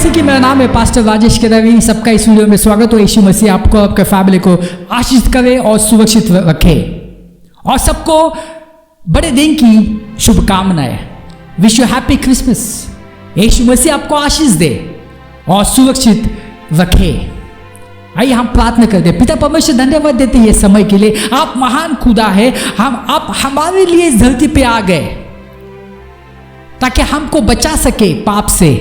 मसीह की। मेरा नाम है पास्टर राजेश केदावी। सबका इस वीडियो में स्वागत हो। यीशु मसीह आपको आपके फैमिली को आशीष करे और सुरक्षित रखे और सबको बड़े दिन की शुभकामनाएं। Wish you happy Christmas. यीशु मसीह आपको आशीष दे और सुरक्षित रखे। आइए हम प्रार्थना करते हैं। पिता परमेश्वर, धन्यवाद देते हैं ये समय के लिए। आप महान खुदा है। आप हमारे लिए इस धरती पे आ गए ताकि हमको बचा सके पाप से,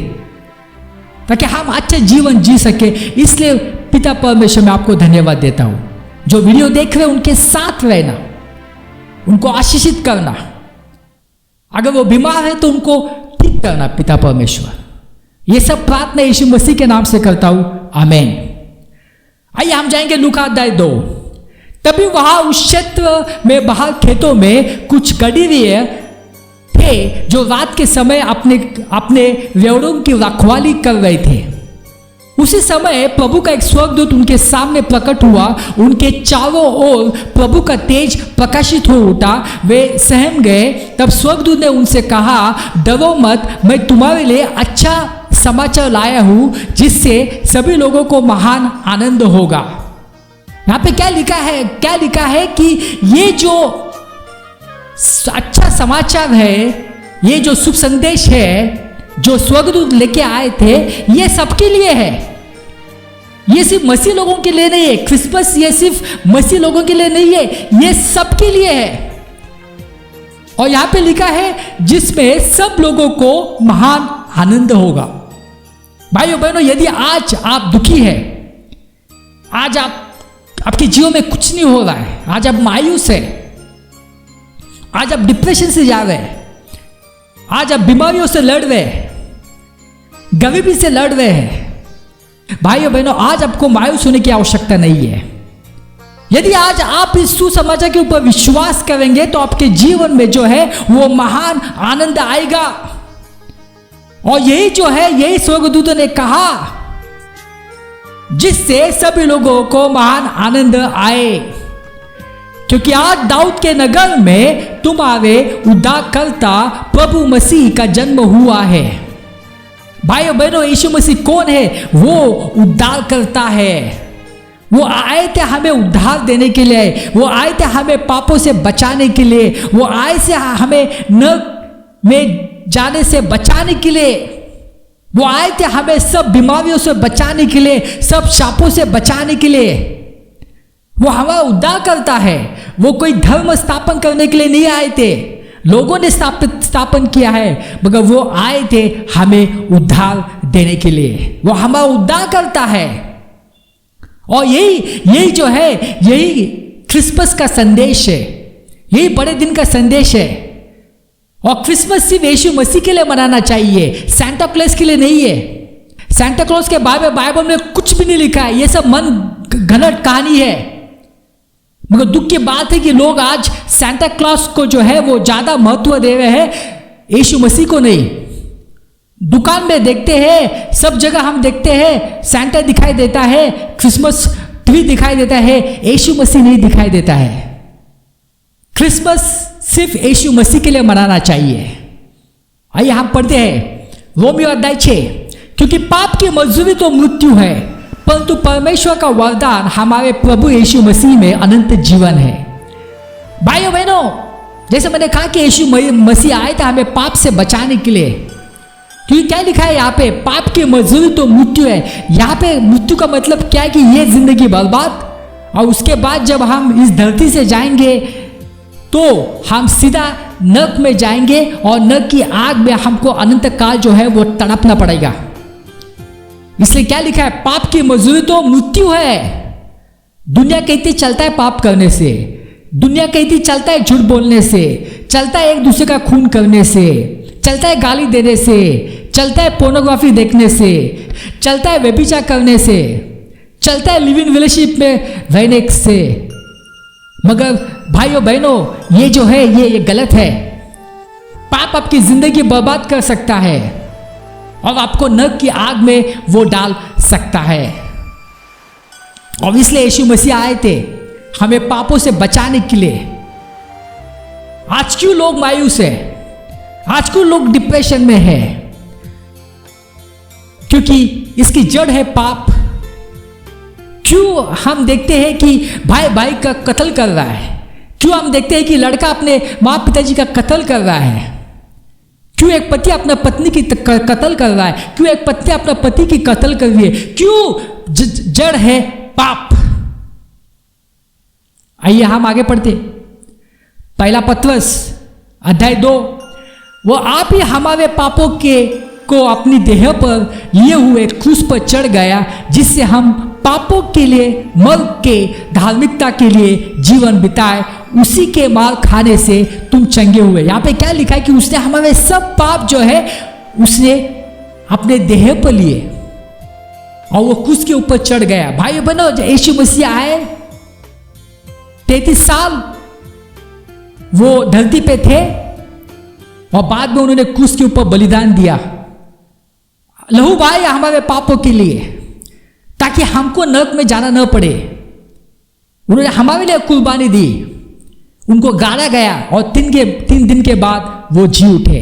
ताकि हम अच्छा जीवन जी सके। इसलिए पिता परमेश्वर मैं आपको धन्यवाद देता हूं। जो वीडियो देख रहे हैं उनके साथ रहना, उनको आशीषित करना। अगर वो बीमार है तो उनको ठीक करना पिता परमेश्वर। ये सब प्रार्थना यीशु मसीह के नाम से करता हूं, आमीन। आइए हम जाएंगे लूका अध्याय 2। तभी वहां उस क्षेत्र में बाहर खेतों में कुछ गडरिये थे जो रात के समय अपने भेड़ों की रखवाली कर रहे थे। उसी समय प्रभु का एक स्वर्गदूत उनके सामने प्रकट हुआ। उनके चारों ओर प्रभु का तेज प्रकाशित हो उठा। वे सहम गए। तब स्वर्गदूत ने उनसे कहा, डरो मत, मैं तुम्हारे लिए अच्छा समाचार लाया हूं जिससे सभी लोगों को महान आनंद होगा। यहां पे क्या लिखा है कि ये जो अच्छा समाचार है, ये जो शुभ संदेश है जो स्वर्गदूत लेके आए थे, ये सबके लिए है। ये सिर्फ मसीह लोगों के लिए नहीं है। क्रिसमस ये सिर्फ मसीह लोगों के लिए नहीं है, ये सबके लिए है। और यहां पे लिखा है जिसमें सब लोगों को महान आनंद होगा। भाइयों बहनों, यदि आज आप दुखी है, आज आपके जीवन में कुछ नहीं हो रहा है, आज आप मायूस है, आज आप डिप्रेशन से जा रहे हैं, आज आप बीमारियों से लड़ रहे हैं, गरीबी से लड़ रहे हैं, भाइयों बहनों, आज आपको मायूस होने की आवश्यकता नहीं है। यदि आज आप इस सुसमाचार के ऊपर विश्वास करेंगे तो आपके जीवन में जो है वो महान आनंद आएगा। और यही जो है, यही स्वर्गदूत ने कहा जिससे सभी लोगों को महान आनंद आए, क्योंकि आज दाऊद के नगर में तुम्हारे उद्धारकर्ता प्रभु मसीह का जन्म हुआ है। भाइयों बहनों, यीशु मसीह कौन है? वो उद्धार करता है। वो आए थे हमें उद्धार देने के लिए। वो आए थे हमें पापों से बचाने के लिए। वो आए से हमें नरक में जाने से बचाने के लिए। वो आए थे हमें सब बीमारियों से बचाने के लिए, सब शापों से बचाने के लिए। वो हमारा उद्धार करता है। वो कोई धर्म स्थापन करने के लिए नहीं आए थे, लोगों ने स्थापन किया है, मगर वो आए थे हमें उद्धार देने के लिए। वो हमारा उद्धार करता है। और यही जो है, यही क्रिसमस का संदेश है, यही बड़े दिन का संदेश है। और क्रिसमस सिर्फ यीशु मसीह के लिए मनाना चाहिए, सांता क्लॉज के लिए नहीं है। सांता क्लॉज के बारे में बाइबल में कुछ भी नहीं लिखा है। ये सब मन घनट कहानी है। मगर दुख की बात है कि लोग आज सांता क्लॉज को जो है वो ज्यादा महत्व दे रहे हैं, यीशु मसीह को नहीं। दुकान में देखते हैं, सब जगह हम देखते हैं, सांता दिखाई देता है, क्रिसमस ट्री दिखाई देता है, यीशु मसीह नहीं दिखाई देता है। क्रिसमस सिर्फ यीशु मसीह के लिए मनाना चाहिए। आइए हम पढ़ते हैं रोमियो अध्याय 6। क्योंकि पाप की मजदूरी तो मृत्यु है, परंतु परमेश्वर का वरदान हमारे प्रभु यीशु मसीह में अनंत जीवन है। भाइयों बहनों, जैसे मैंने कहा कि यीशु मसीह आए थे हमें पाप से बचाने के लिए। क्योंकि क्या लिखा है यहाँ पे? पाप की मजदूरी तो मृत्यु है। यहाँ पे मृत्यु का मतलब क्या है कि ये जिंदगी बर्बाद, और उसके बाद जब हम इस धरती से जाएंगे तो हम सीधा नरक में जाएंगे और नरक की आग में हमको अनंत काल जो है वो तड़पना पड़ेगा। इसलिए क्या लिखा है? पाप की मजदूरी तो मृत्यु है। दुनिया कहती चलता है पाप करने से, दुनिया कहती चलता है झूठ बोलने से, चलता है एक दूसरे का खून करने से, चलता है गाली देने से, चलता है पोर्नोग्राफी देखने से, चलता है व्यभिचार करने से, चलता है लिव इन रिलेशनशिप में रहने से। मगर भाइयों बहनों, ये जो है ये गलत है। पाप आपकी जिंदगी बर्बाद कर सकता है और आपको नरक की आग में वो डाल सकता है। और इसलिए यीशु मसीह आए थे हमें पापों से बचाने के लिए। आज क्यों लोग मायूस है? आज क्यों लोग डिप्रेशन में है? क्योंकि इसकी जड़ है पाप। क्यों हम देखते हैं कि भाई भाई का कत्ल कर रहा है? क्यों हम देखते हैं कि लड़का अपने माँ पिताजी का कत्ल कर रहा है? क्यों एक पति अपना पत्नी की कत्ल कर रहा है? क्यों एक पत्नी अपना पति की कत्ल कर रही है? क्यों? जड़ है पाप। आइए हम आगे पढ़ते। पहला पत्रस अध्याय 2, वो आप ही हमारे पापों को अपनी देह पर लिए हुए क्रूस पर चढ़ गया, जिससे हम पापों के लिए मर के धार्मिकता के लिए जीवन बिताए। उसी के मार खाने से तुम चंगे हुए। यहाँ पे क्या लिखा है कि उसने हमारे सब पाप जो है उसने अपने देह पर लिए और वो क्रूस के ऊपर चढ़ गया। भाई बहनों, यीशु मसीह आए, 33 साल वो धरती पे थे और बाद में उन्होंने क्रूस के ऊपर बलिदान दिया, लहू बहाया हमारे पापों के लिए, ताकि हमको नरक में जाना न पड़े। उन्होंने हमारे लिए कुर्बानी दी, उनको गाड़ा गया और 3 दिन के बाद वो जी उठे।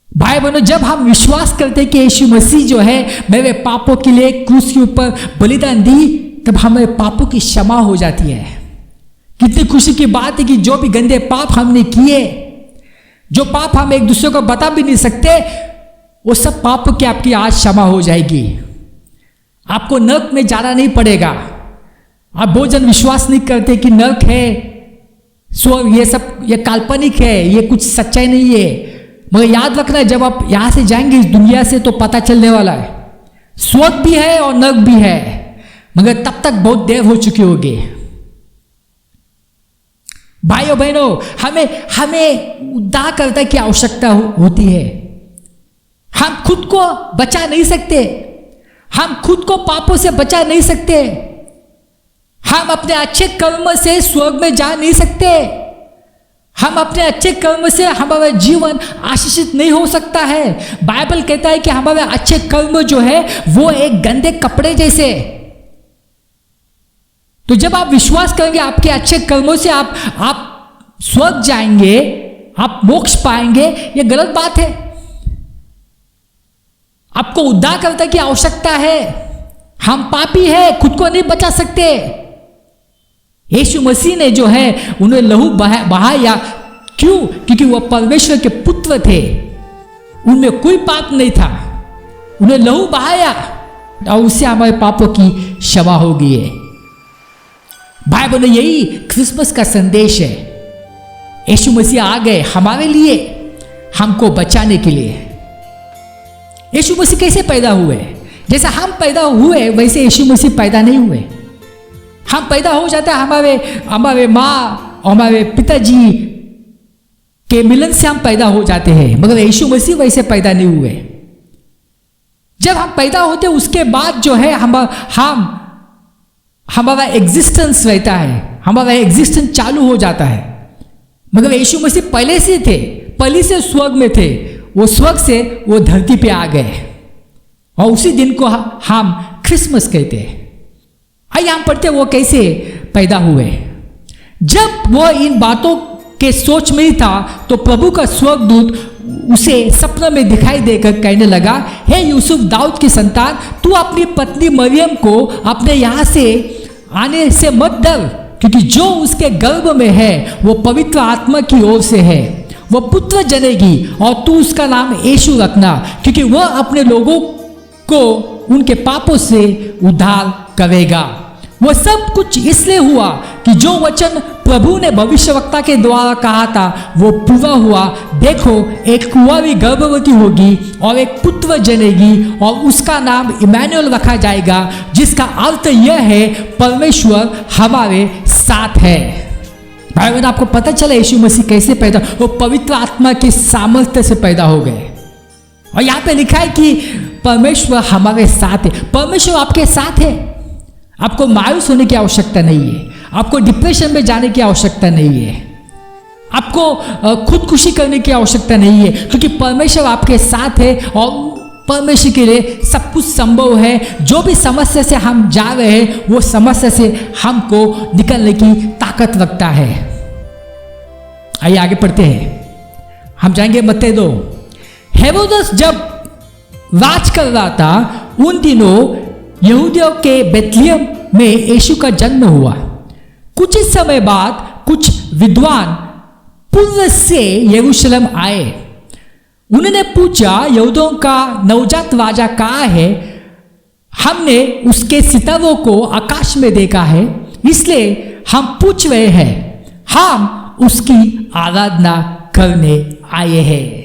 भाई बहनों, जब हम विश्वास करते हैं कि यीशु मसीह जो है मेरे पापों के लिए क्रूस के ऊपर बलिदान दी, तब हमारे पापों की क्षमा हो जाती है। कितनी खुशी की बात है कि जो भी गंदे पाप हमने किए, जो पाप हम एक दूसरे को बता भी नहीं सकते, वो सब पापों की आपकी आज क्षमा हो जाएगी। आपको नरक में जाना नहीं पड़ेगा। आप बहुत जन विश्वास नहीं करते कि नरक है, स्वर्ग, ये सब ये काल्पनिक है, ये कुछ सच्चाई नहीं है। मगर याद रखना, जब आप यहां से जाएंगे इस दुनिया से, तो पता चलने वाला है स्वर्ग भी है और नरक भी है, मगर तब तक बहुत देर हो चुकी होगी। भाइयों बहनों, हमें उद्धारकर्ता की आवश्यकता होती है। हम खुद को बचा नहीं सकते, हम खुद को पापों से बचा नहीं सकते, हम अपने अच्छे कर्म से स्वर्ग में जा नहीं सकते, हम अपने अच्छे कर्म से हमारा जीवन आशीषित नहीं हो सकता है। बाइबल कहता है कि हमारे अच्छे कर्म जो है वो एक गंदे कपड़े जैसे। तो जब आप विश्वास करेंगे आपके अच्छे कर्मों से आप स्वर्ग जाएंगे, आप मोक्ष पाएंगे, ये गलत बात है। आपको उद्धारकर्ता की आवश्यकता है। हम पापी हैं, खुद को नहीं बचा सकते। यीशु मसीह ने जो है उन्हें लहू बहाया। क्यों? क्योंकि वह परमेश्वर के पुत्र थे, उनमें कोई पाप नहीं था। उन्हें लहू बहाया और उससे हमारे पापों की क्षमा हो गई है। भाई बहनों, यही क्रिसमस का संदेश है। यीशु मसीह आ गए हमारे लिए, हमको बचाने के लिए। यीशु मसीह कैसे पैदा हुए? जैसा हम पैदा हुए वैसे यीशु मसीह पैदा नहीं हुए। हम पैदा हो जाता है हमारे माँ और हमारे पिताजी के मिलन से हम पैदा हो जाते हैं, मगर यीशु मसीह वैसे पैदा नहीं हुए। जब हम पैदा होते उसके बाद जो है हमारा एग्जिस्टेंस रहता है, हमारा एग्जिस्टेंस चालू हो जाता है। मगर यीशु मसीह पहले से थे, पहले से स्वर्ग में थे, वो स्वर्ग से वो धरती पे आ गए और उसी दिन को हम क्रिसमस कहते हैं। आइए हम पढ़ते वो कैसे पैदा हुए। जब वो इन बातों के सोच में ही था तो प्रभु का स्वर्गदूत उसे सपने में दिखाई देकर कहने लगा, हे यूसुफ दाऊद की संतान, तू अपनी पत्नी मरियम को अपने यहाँ से आने से मत डर, क्योंकि जो उसके गर्भ में है वो पवित्र आत्मा की ओर से है। वो पुत्र जनेगी और तू उसका नाम यीशु रखना, क्योंकि वह अपने लोगों को उनके पापों से उद्धार करेगा। वह सब कुछ इसलिए हुआ कि जो वचन प्रभु ने भविष्यवक्ता के द्वारा कहा था वो पूरा हुआ। देखो, एक कुंवारी गर्भवती होगी और एक पुत्र जनेगी और उसका नाम इमैनुएल रखा जाएगा, जिसका अर्थ यह है परमेश्वर हमारे साथ है। भाई बहन, आपको पता चला यीशु मसीह कैसे पैदा? वो पवित्र आत्मा के सामर्थ्य से पैदा हो गए। और यहाँ पे लिखा है कि परमेश्वर हमारे साथ है। परमेश्वर आपके साथ है। आपको मायूस होने की आवश्यकता नहीं है, आपको डिप्रेशन में जाने की आवश्यकता नहीं है, आपको खुदकुशी करने की आवश्यकता नहीं है, क्योंकि परमेश्वर आपके साथ है और परमेश्वर के लिए सब कुछ संभव है। जो भी समस्या से हम जा रहे हैं वो समस्या से हमको निकलने की ताकत रखता है। आइए आगे पढ़ते हैं। हम जाएंगे मत्ती 2। हेरोदस जब राज कर रहा था, उन दिनों यहूदियों के बेथलेहम में यीशु का जन्म हुआ। कुछ ही समय बाद कुछ विद्वान पूर्व से यरूशलेम आए। उन्होंने पूछा, यहूदियों का नवजात राजा कहाँ है? हमने उसके सितारों को आकाश में देखा है, इसलिए हम पूछ रहे हैं, हम उसकी आराधना करने आए हैं।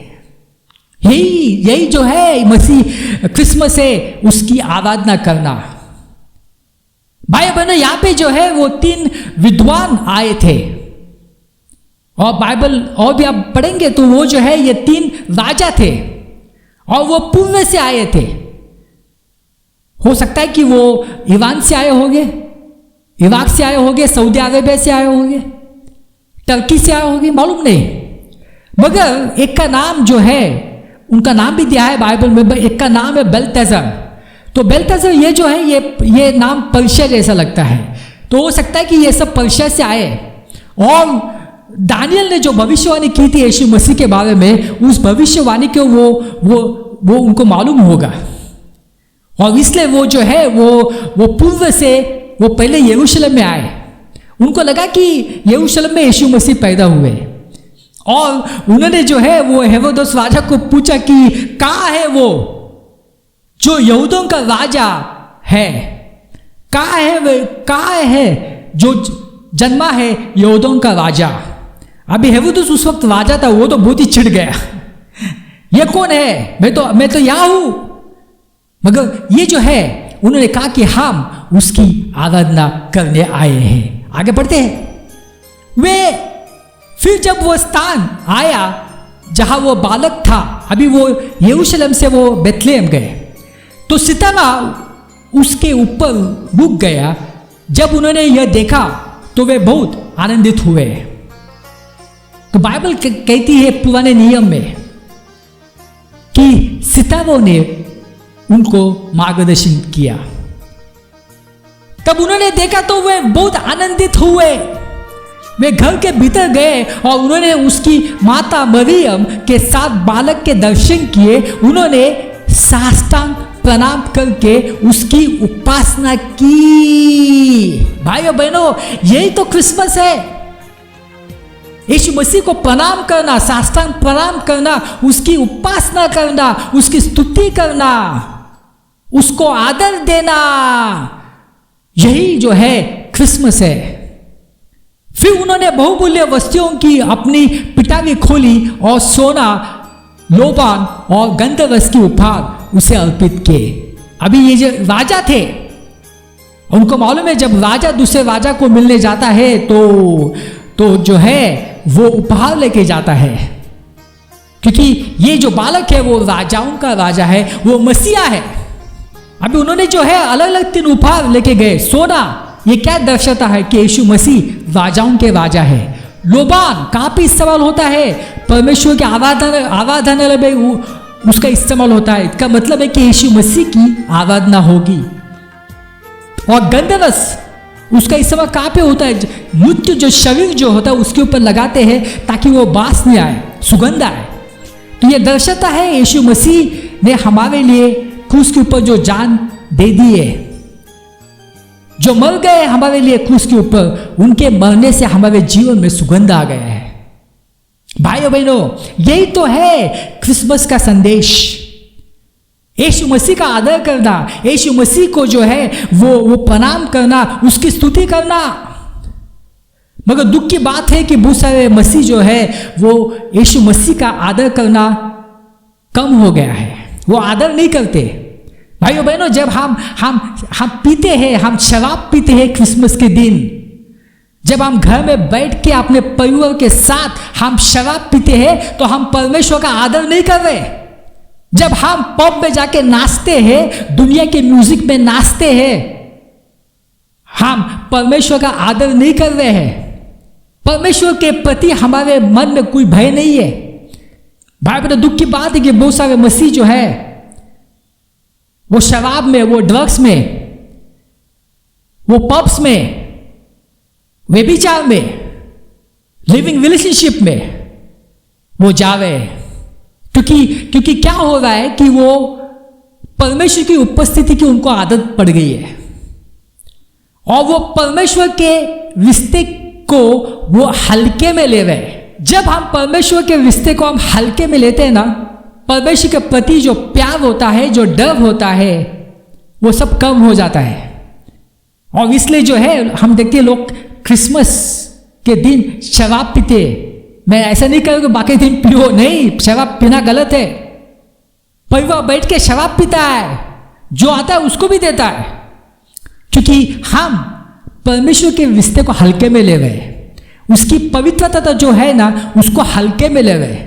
यही जो है मसीह क्रिसमस है, उसकी आराधना करना। भाई बहनों, यहां पे जो है वो 3 विद्वान आए थे, और बाइबल और भी आप पढ़ेंगे तो वो जो है ये 3 राजा थे, और वो पूर्व से आए थे। हो सकता है कि वो ईरान से आए होंगे, इराक से आए होंगे, सऊदी अरेबिया से आए होंगे, टर्की से आए होंगे, मालूम नहीं। मगर एक का नाम जो है, उनका नाम भी दिया है बाइबल में, एक का नाम है बेल्तशस्सर। तो बेल्तशस्सर ये जो है ये नाम पर्शिया जैसा लगता है, तो हो सकता है कि ये सब पर्शिया से आए। और दानियल ने जो भविष्यवाणी की थी यीशु मसीह के बारे में, उस भविष्यवाणी को वो उनको मालूम होगा, और इसलिए वो जो है वो पूर्व से वो पहले यरूशलेम में आए। उनको लगा कि यरूशलेम में यीशु मसीह पैदा हुए, और उन्होंने जो है वो हेरोदेस राजा को पूछा कि कहाँ है वो जो यहूदियों का राजा है, कहाँ है जो जन्मा है यहूदियों का राजा। अभी हेरोदेस उस वक्त राजा था, वो तो बहुत ही चिढ़ गया, ये कौन है, मैं तो यहाँ हूं। मगर ये जो है उन्होंने कहा कि हम उसकी आराधना करने आए हैं। आगे बढ़ते हैं। वे फिर जब वो स्थान आया जहां वो बालक था, अभी वो यरूशलेम से वो बेथलेहम गए, तो सितारा उसके ऊपर रुक गया। जब उन्होंने यह देखा तो वे बहुत आनंदित हुए। तो बाइबल कहती है पुराने नियम में कि सितारों ने उनको मार्गदर्शन किया। तब उन्होंने देखा तो वे बहुत आनंदित हुए। वे घर के भीतर गए और उन्होंने उसकी माता मरियम के साथ बालक के दर्शन किए। उन्होंने साष्टांग प्रणाम करके उसकी उपासना की। भाइयों बहनों, यही तो क्रिसमस है। यीशु मसीह को प्रणाम करना, साष्टांग प्रणाम करना, उसकी उपासना करना, उसकी स्तुति करना, उसको आदर देना, यही जो है क्रिसमस है। फिर उन्होंने बहुमूल्य वस्तुओं की अपनी पिटारी खोली और सोना, लोबान और गंधरस की उपहार उसे अर्पित किए। अभी ये जो राजा थे, उनको मालूम है जब राजा दूसरे राजा को मिलने जाता है तो जो है वो उपहार लेके जाता है, क्योंकि ये जो बालक है वो राजाओं का राजा है, वो मसीहा है। अभी उन्होंने जो है अलग अलग 3 उपहार लेके गए। सोना, ये क्या दर्शाता है कि यीशु मसीह राजाओं के राजा है। लोबान कहाँ पे इस्तेमाल होता है? परमेश्वर के आराधनालय में उसका इस्तेमाल होता है। इसका मतलब है कि यीशु मसीह की आराधना होगी। और गंधरस, उसका इस्तेमाल कहाँ पे होता है? मृत्यु जो शरीर जो होता है उसके ऊपर लगाते हैं ताकि वो बास नहीं आए, सुगंध आए। तो ये दर्शाता है यीशु मसीह ने हमारे लिए क्रूस के ऊपर जो जान दे दी है, जो मर गए हमारे लिए क्रूस के ऊपर, उनके मरने से हमारे जीवन में सुगंध आ गया है। भाइयों बहनों, यही तो है क्रिसमस का संदेश। यीशु मसीह का आदर करना, यीशु मसीह को जो है वो प्रणाम करना, उसकी स्तुति करना। मगर दुख की बात है कि बहुत सारे मसीह जो है वो यीशु मसीह का आदर करना कम हो गया है, वो आदर नहीं करते। भाइयों बहनों, जब हम पीते हैं, हम शराब पीते हैं क्रिसमस के दिन, जब हम घर में बैठ के अपने परिवार के साथ हम शराब पीते हैं, तो हम परमेश्वर का आदर नहीं कर रहे। जब हम पब में जाके नाचते हैं, दुनिया के म्यूजिक में नाचते हैं, हम परमेश्वर का आदर नहीं कर रहे हैं। परमेश्वर के प्रति हमारे मन में कोई भय नहीं है। भाई बहनों, दुख की बात है कि बहुत सारे मसीह जो है वो शराब में, वो ड्रग्स में, वो पब्स में, व्यभिचार में, लिविंग रिलेशनशिप में वो जा रहे हैं। क्योंकि क्या हो रहा है कि वो परमेश्वर की उपस्थिति की उनको आदत पड़ गई है और वो परमेश्वर के रिश्ते को वो हल्के में ले रहे। जब हम परमेश्वर के रिश्ते को हम हल्के में लेते हैं ना, परमेश्वर के प्रति जो प्यार होता है, जो डर होता है, वो सब कम हो जाता है। और इसलिए जो है हम देखते हैं लोग क्रिसमस के दिन शराब पीते। मैं ऐसा नहीं कहूँ कि बाकी दिन पियो, नहीं, शराब पीना गलत है। परिवार बैठ के शराब पीता है, जो आता है उसको भी देता है, क्योंकि हम परमेश्वर के रिश्ते को हल्के में ले गए, उसकी पवित्रता जो है ना उसको हल्के में ले गए।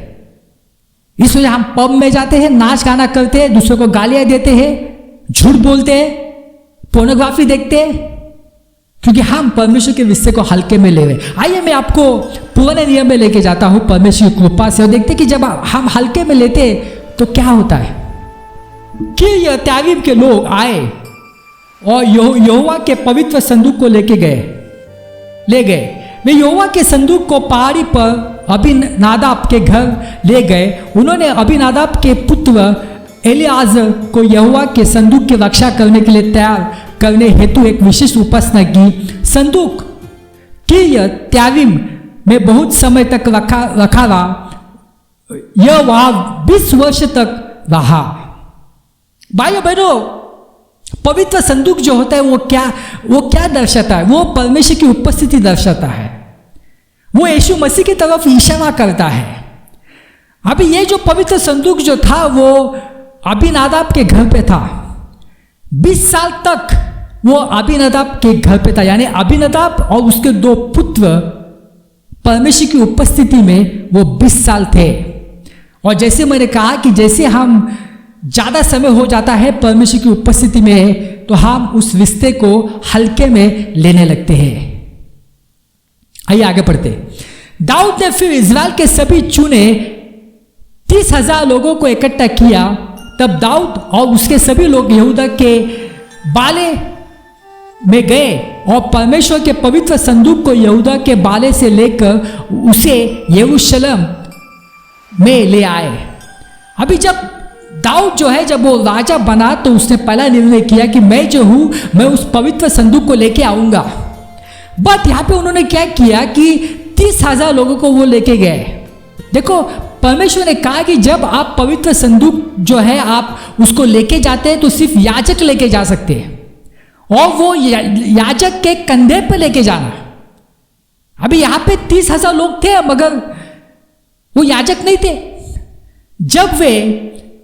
इस वजह हम पब में जाते हैं, नाच गाना करते हैं, दूसरों को गालियां देते हैं, झूठ बोलते हैं, पोर्नोग्राफी देखते हैं, क्योंकि हम परमेश्वर के रिश्ते को हल्के में ले रहे। आइए मैं आपको पुराने नियम में लेके जाता हूं परमेश्वर की कृपा से, और देखते कि जब हम हल्के में लेते तो क्या होता है। कि यह त्यागीम के लोग आए और यहोवा के पवित्र संदूक को ले गए। वे यहोवा के संदूक को पहाड़ी पर अबीनादाब के घर ले गए। उन्होंने अबीनादाब के पुत्र एलियाजर को यहोवा के संदूक की रक्षा करने के लिए तैयार करने हेतु एक विशेष उपासना की। संदूक की यह त्यागीम में बहुत समय तक रखा रहा। यह वहां 20 वर्ष तक रहा। भाइयों बहनों, पवित्र संदूक जो होता है वो क्या दर्शाता है? वो परमेश्वर की उपस्थिति दर्शाता है। वो यीशु मसीह की तरफ इशारा करता है। अभी ये जो पवित्र संदूक जो था वो अबीनादाब के घर पे था। 20 साल तक वो अबीनादाब के घर पे था, यानी अबीनादाब और उसके 2 पुत्र परमेश्वर की उपस्थिति में वो 20 साल थे। और जैसे मैंने कहा कि जैसे हम ज़्यादा समय हो जाता है परमेश्वर की उपस्थिति में, तो हम उस रिश्ते को हल्के में लेने लगते हैं। आइए आगे पढ़ते। दाऊद ने फिर इस्राएल के सभी चुने 30,000 लोगों को इकट्ठा किया। तब दाऊद और उसके सभी लोग यहूदा के बाले में गए और परमेश्वर के पवित्र संदूक को यहूदा के बाले से लेकर उसे यरूशलेम में ले आए। अभी जब दाऊद जो है जब वो राजा बना तो उसने पहला निर्णय किया कि मैं जो हूं मैं उस पवित्र संदूक को लेके आऊंगा। बट यहां पे उन्होंने क्या किया कि 30,000 लोगों को वो लेके गए। देखो, परमेश्वर ने कहा कि जब आप पवित्र संदूक जो है आप उसको लेके जाते हैं तो सिर्फ याजक लेके जा सकते हैं, और वो याजक के कंधे पे लेके जाना। अभी यहां पे 30,000 लोग थे मगर वो याजक नहीं थे। जब वे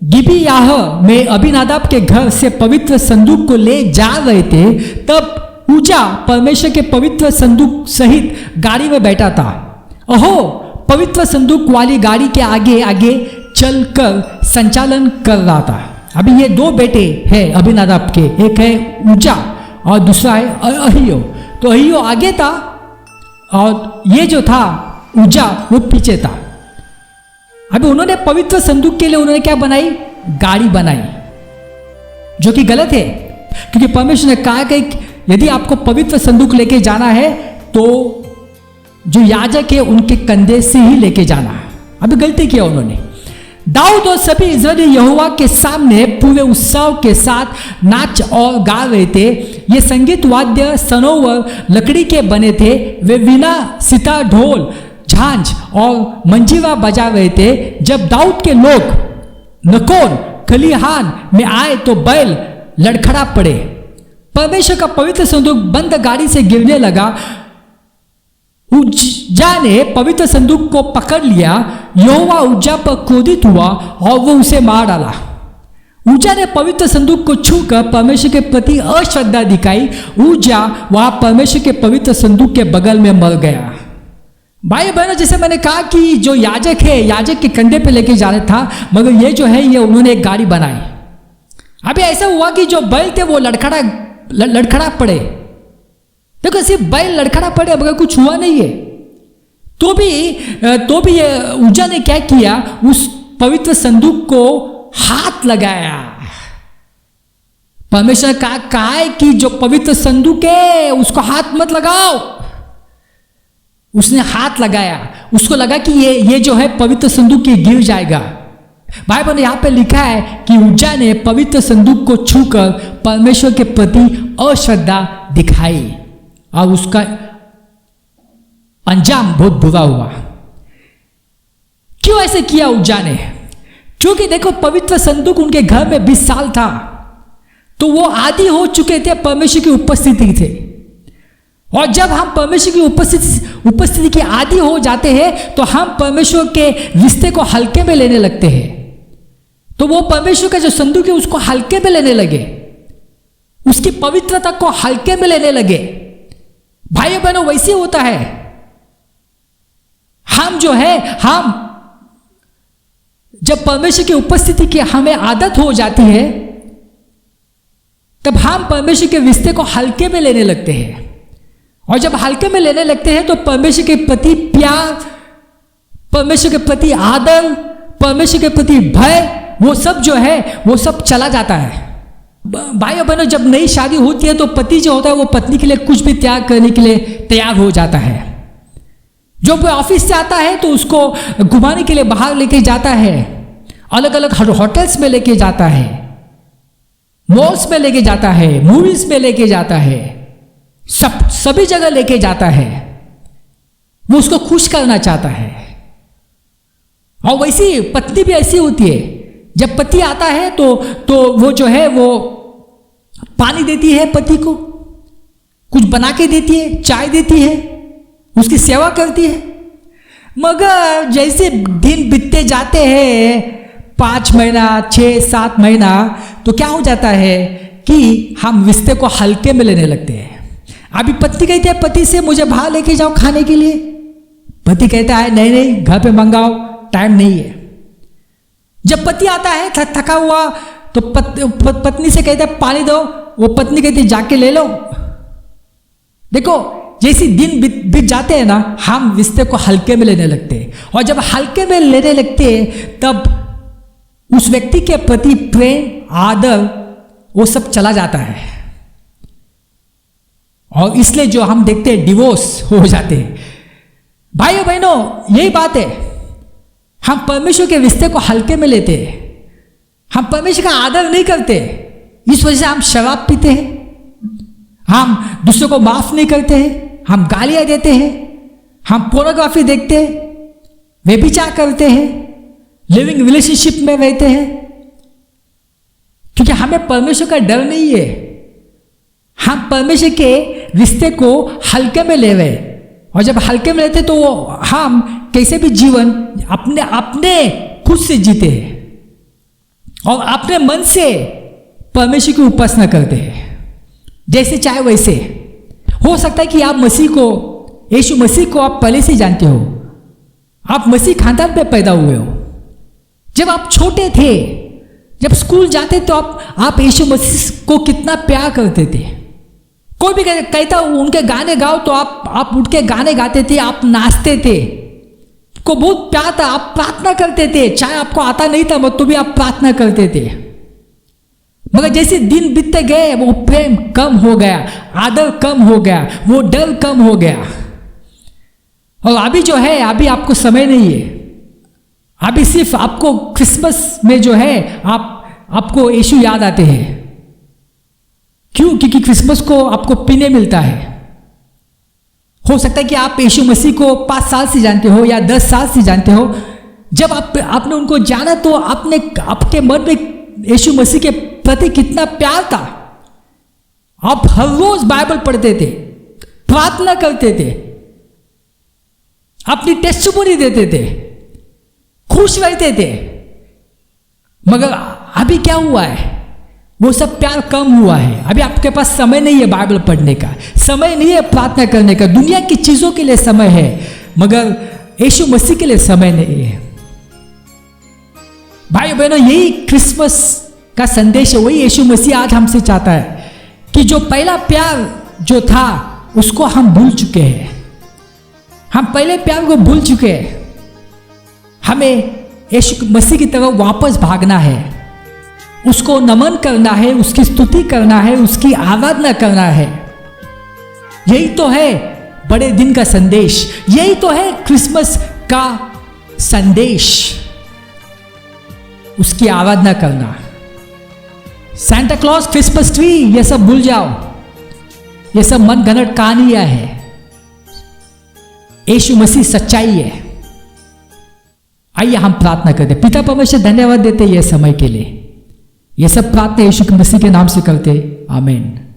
गिबियाह में अबीनादाब के घर से पवित्र संदूक को ले जा रहे थे, तब उज्जा परमेश्वर के पवित्र संदूक सहित गाड़ी में बैठा था। अहो, पवित्र संदूक वाली गाड़ी के आगे आगे चलकर संचालन कर रहा था। अभी ये 2 बेटे हैं अबीनादाब के, एक है उज्जा और दूसरा है अहियो। तो अहियो आगे था और ये जो था उज्जा वो पीछे था। अभी उन्होंने पवित्र संदूक के लिए उन्होंने क्या बनाई? गाड़ी बनाई, जो कि गलत है, क्योंकि परमेश्वर ने कहा कि यदि आपको पवित्र संदूक लेके जाना है तो जो याजक है उनके कंधे से ही लेके जाना है। अभी गलती किया उन्होंने। दाऊद और सभी इस्राएली यहोवा के सामने पूरे उत्सव के साथ नाच और गा रहे थे। ये संगीत वाद्य सनोवर लकड़ी के बने थे। वे वीणा, सितार, ढोल, झांझ और मंजीरा बजा रहे थे। जब दाऊद के लोग नकोन खलिहान में आए तो बैल लड़खड़ा पड़े। परमेश्वर का पवित्र संदूक बंद गाड़ी से गिरने लगा। उज्जा ने पवित्र संदूक को पकड़ लिया। यहोवा उज्जा पर क्रोधित हुआ और वो उसे मार डाला। उज्जा ने पवित्र संदूक को छूकर परमेश्वर के प्रति अश्रद्धा दिखाई। उज्जा वहां परमेश्वर के पवित्र संदूक के बगल में मर गया। भाई बहनों, जैसे मैंने कहा कि जो याजक है याजक के कंधे पे लेके जाना था, मगर ये जो है ये उन्होंने एक गाड़ी बनाई। अभी ऐसा हुआ कि जो बैल थे वो लड़खड़ा पड़े। देखो, सिर्फ बैल लड़खड़ा पड़े, मगर कुछ हुआ नहीं है। तो भी ये उज्जा ने क्या किया? उस पवित्र संदूक को हाथ लगाया। परमेश्वर ने कहा है कि जो पवित्र संदूक है उसको हाथ मत लगाओ। उसने हाथ लगाया। उसको लगा कि ये जो है पवित्र संदूक ये गिर जाएगा, बाइबल ने यहाँ पे लिखा है कि उज्जा ने पवित्र संदूक को छूकर परमेश्वर के प्रति अश्रद्धा दिखाई और उसका अंजाम बहुत बुरा हुआ। क्यों ऐसे किया उज्जा ने? क्योंकि देखो, पवित्र संदूक उनके घर में 20 साल था, तो वो आदी हो चुके थे परमेश्वर की उपस्थिति थे। और जब हम परमेश्वर की उपस्थिति के आदी हो जाते हैं तो हम परमेश्वर के रिश्ते को हल्के में लेने लगते हैं। तो वो परमेश्वर का जो संदूक है उसको हल्के में लेने लगे, उसकी पवित्रता को हल्के में लेने लगे। भाइयों बहनों, वैसे होता है। हम जो है, हम जब परमेश्वर की उपस्थिति की हमें आदत हो जाती है, तब हम परमेश्वर के रिश्ते को हल्के में लेने लगते हैं। और जब हल्के में लेने लगते हैं तो परमेश्वर के प्रति प्यार, परमेश्वर के प्रति आदर, परमेश्वर के प्रति भय, वो सब जो है वो सब चला जाता है। भाइयों बहनों, जब नई शादी होती है तो पति जो होता है वो पत्नी के लिए कुछ भी त्याग करने के लिए तैयार हो जाता है। जो ऑफिस से आता है तो उसको घुमाने के लिए बाहर लेके जाता है, अलग अलग होटल्स में लेके जाता है, मॉल्स में लेके जाता है, मूवीज में लेके जाता है, सभी जगह लेके जाता है। वो उसको खुश करना चाहता है। और वैसी पत्नी भी ऐसी होती है, जब पति आता है तो वो जो है वो पानी देती है पति को, कुछ बना के देती है, चाय देती है, उसकी सेवा करती है। मगर जैसे दिन बीतते जाते हैं, 5 महीना, 6-7 महीना, तो क्या हो जाता है कि हम रिश्ते को हल्के में लेने लगते हैं। अभी पत्नी कहती है पति से, मुझे बाहर लेके जाओ खाने के लिए। पति कहता है नहीं नहीं, घर पे मंगाओ, टाइम नहीं है। जब पति आता है थका हुआ तो पत्नी से कहता है पानी दो, वो पत्नी कहती है जाके ले लो। देखो, जैसे दिन बीत जाते हैं ना, हम रिश्ते को हल्के में लेने लगते हैं। और जब हल्के में लेने लगते हैं तब उस व्यक्ति के प्रति प्रेम, आदर, वो सब चला जाता है। और इसलिए जो हम देखते हैं डिवोर्स हो जाते हैं। भाइयों बहनों, यही बात है। हम परमेश्वर के रिश्ते को हल्के में लेते हैं, हम परमेश्वर का आदर नहीं करते। इस वजह से हम शराब पीते हैं, हम दूसरों को माफ नहीं करते हैं, हम गालियां देते हैं, हम पोर्नोग्राफी देखते हैं, व्यभिचार करते हैं, लिविंग रिलेशनशिप में रहते हैं, क्योंकि हमें परमेश्वर का डर नहीं है। हम परमेश्वर के रिश्ते को हल्के में ले रहे। और जब हल्के में लेते तो हम कैसे भी जीवन अपने खुद से जीते हैं और अपने मन से परमेश्वर की उपासना करते हैं, जैसे चाहे वैसे। हो सकता है कि आप यीशु मसीह को आप पहले से जानते हो, आप मसीह खानदान में पैदा हुए हो। जब आप छोटे थे, जब स्कूल जाते तो आप यीशु मसीह को कितना प्यार करते थे। कोई भी कहता उनके गाने गाओ तो आप उठ के गाने गाते थे, आप नाचते थे, को बहुत प्यार था, आप प्रार्थना करते थे, चाहे आपको आता नहीं था तो भी आप प्रार्थना करते थे। मगर जैसे दिन बीतते गए वो प्रेम कम हो गया, आदर कम हो गया, वो डर कम हो गया। और अभी जो है, अभी आपको समय नहीं है। अभी सिर्फ आपको क्रिसमस में जो है आपको यीशु याद आते हैं। क्यों? क्योंकि क्रिसमस को आपको पीने मिलता है। हो सकता है कि आप यीशु मसीह को 5 साल से जानते हो या 10 साल से जानते हो। जब आपने उनको जाना तो आपके मन में यीशु मसीह के प्रति कितना प्यार था। आप हर रोज बाइबल पढ़ते थे, प्रार्थना करते थे, अपनी टेस्टिमोनी देते थे, खुश रहते थे। मगर अभी क्या हुआ है? वो सब प्यार कम हुआ है। अभी आपके पास समय नहीं है बाइबल पढ़ने का, समय नहीं है प्रार्थना करने का। दुनिया की चीजों के लिए समय है, मगर यीशु मसीह के लिए समय नहीं है। भाई बहनों, यही क्रिसमस का संदेश है, वही यीशु मसीह आज हमसे चाहता है कि जो पहला प्यार जो था उसको हम भूल चुके हैं। हम पहले प्यार को भूल चुके हैं। हमें यीशु मसीह की तरफ वापस भागना है, उसको नमन करना है, उसकी स्तुति करना है, उसकी आराधना करना है। यही तो है बड़े दिन का संदेश, यही तो है क्रिसमस का संदेश। उसकी आराधना करना। सैंटा क्लॉज, क्रिसमस ट्री, ये सब भूल जाओ, ये सब मन घड़त कहानियां है। यीशु मसीह सच्चाई है। आइए हम प्रार्थना करते। पिता परमेश्वर, धन्यवाद देते ये समय के लिए। ये सब प्रार्थना यीशु मसीह के नाम से करते, आमीन।